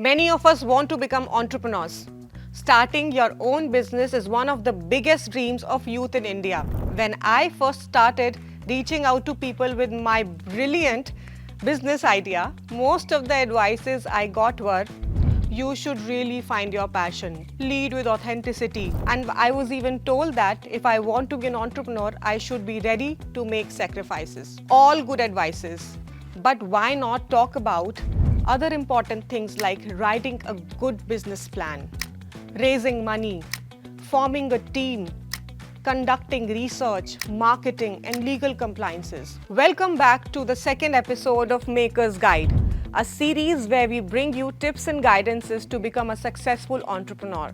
Many of us want to become entrepreneurs. Starting your own business is one of the biggest dreams of youth in India. When I first started reaching out to people with my brilliant business idea, most of the advices I got were, you should really find your passion, lead with authenticity. And I was even told that if I want to be an entrepreneur, I should be ready to make sacrifices. All good advices. But why not talk about other important things like writing a good business plan, raising money, forming a team, conducting research, marketing, and legal compliances. Welcome back to the second episode of Maker's Guide, a series where we bring you tips and guidances to become a successful entrepreneur.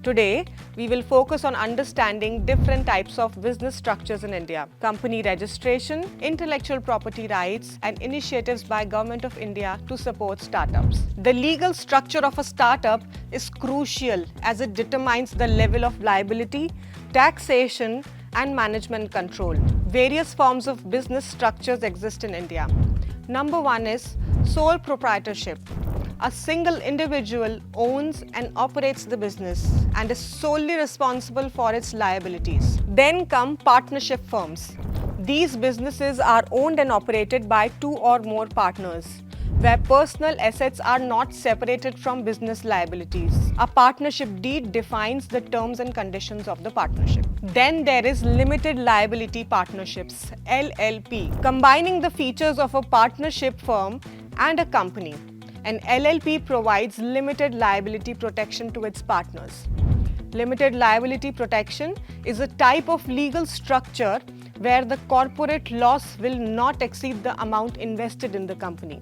Today, we will focus on understanding different types of business structures in India, company registration, intellectual property rights, and initiatives by Government of India to support startups. The legal structure of a startup is crucial as it determines the level of liability, taxation, and management control. Various forms of business structures exist in India. Number one is sole proprietorship. A single individual owns and operates the business and is solely responsible for its liabilities. Then come partnership firms. These businesses are owned and operated by two or more partners, where personal assets are not separated from business liabilities. A partnership deed defines the terms and conditions of the partnership. Then there is limited liability partnerships, LLP, combining the features of a partnership firm and a company. An LLP provides limited liability protection to its partners. Limited liability protection is a type of legal structure where the corporate loss will not exceed the amount invested in the company.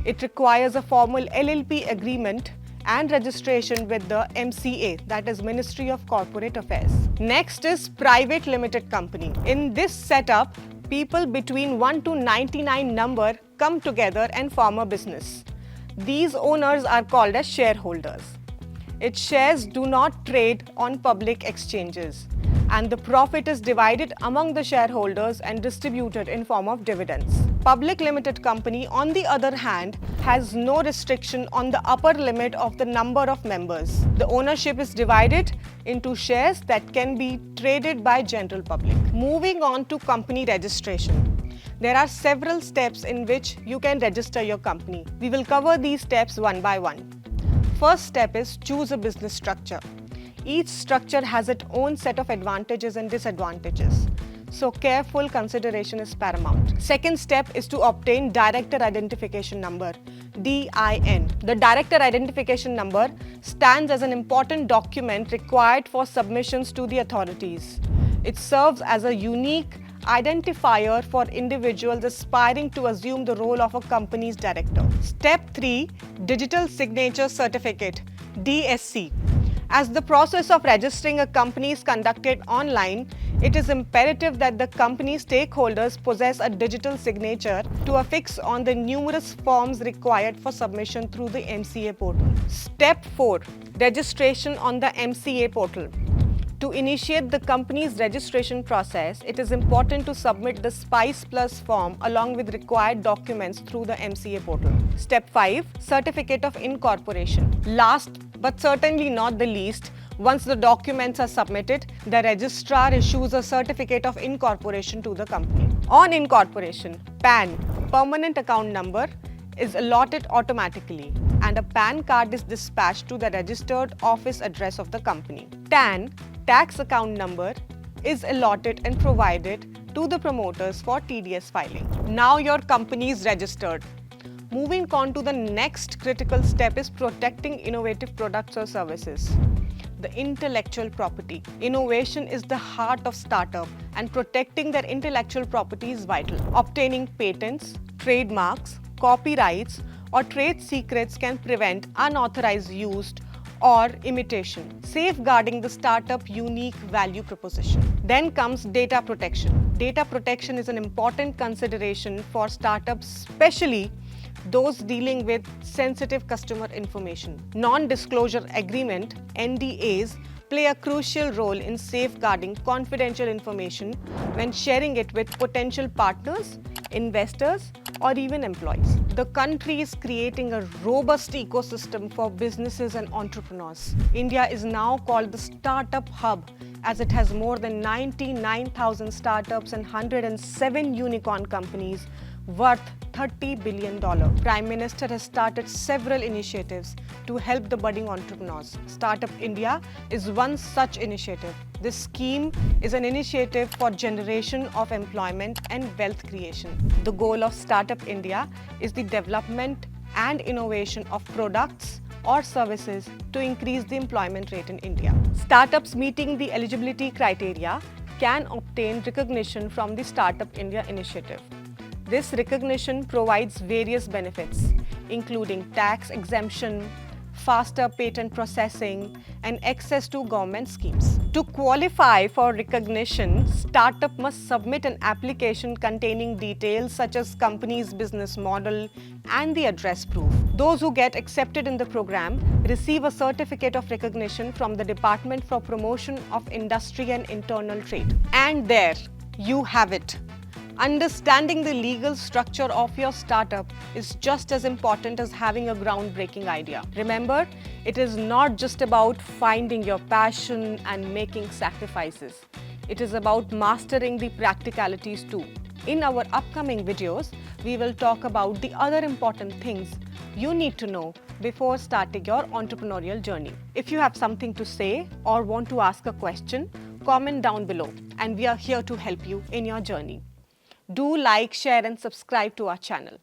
It requires a formal LLP agreement and registration with the MCA, that is Ministry of Corporate Affairs. Next is private limited company. In this setup, people between 1 to 99 number come together and form a business. These owners are called as shareholders. Its shares do not trade on public exchanges, and the profit is divided among the shareholders and distributed in form of dividends. Public limited company, on the other hand, has no restriction on the upper limit of the number of members. The ownership is divided into shares that can be traded by general public. Moving on to company registration. There are several steps in which you can register your company. We will cover these steps one by one. First step is choose a business structure. Each structure has its own set of advantages and disadvantages, so careful consideration is paramount. Second step is to obtain Director Identification Number, DIN. The Director Identification Number stands as an important document required for submissions to the authorities. It serves as a unique identifier for individuals aspiring to assume the role of a company's director. Step 3. Digital Signature Certificate, DSC. As the process of registering a company is conducted online, it is imperative that the company stakeholders possess a digital signature to affix on the numerous forms required for submission through the MCA portal. Step 4. Registration on the MCA portal. To initiate the company's registration process, it is important to submit the SPICE Plus form along with required documents through the MCA portal. Step 5. Certificate of Incorporation. Last but certainly not the least, once the documents are submitted, the registrar issues a certificate of incorporation to the company. On incorporation, PAN, permanent account number, is allotted automatically, and a PAN card is dispatched to the registered office address of the company. TAN, tax account number, is allotted and provided to the promoters for TDS filing. Now your company is registered. Moving on to the next critical step is protecting innovative products or services. The intellectual property. Innovation is the heart of startup, and protecting their intellectual property is vital. Obtaining patents, trademarks, copyrights, or trade secrets can prevent unauthorized use or imitation, safeguarding the startup unique value proposition. Then comes data protection. Data protection is an important consideration for startups, especially those dealing with sensitive customer information. Non-disclosure agreement, NDAs, play a crucial role in safeguarding confidential information when sharing it with potential partners, investors, or even employees. The country is creating a robust ecosystem for businesses and entrepreneurs. India is now called the startup hub as it has more than 99,000 startups and 107 unicorn companies worth $30 billion. Prime Minister has started several initiatives to help the budding entrepreneurs. Startup India is one such initiative. This scheme is an initiative for generation of employment and wealth creation. The goal of Startup India is the development and innovation of products or services to increase the employment rate in India. Startups meeting the eligibility criteria can obtain recognition from the Startup India initiative. This recognition provides various benefits, including tax exemption, faster patent processing, and access to government schemes. To qualify for recognition, startup must submit an application containing details such as company's business model and the address proof. Those who get accepted in the program receive a certificate of recognition from the Department for Promotion of Industry and Internal Trade. And there you have it. Understanding the legal structure of your startup is just as important as having a groundbreaking idea. Remember, it is not just about finding your passion and making sacrifices. It is about mastering the practicalities too. In our upcoming videos, we will talk about the other important things you need to know before starting your entrepreneurial journey. If you have something to say or want to ask a question, comment down below and we are here to help you in your journey. Do like, share and subscribe to our channel.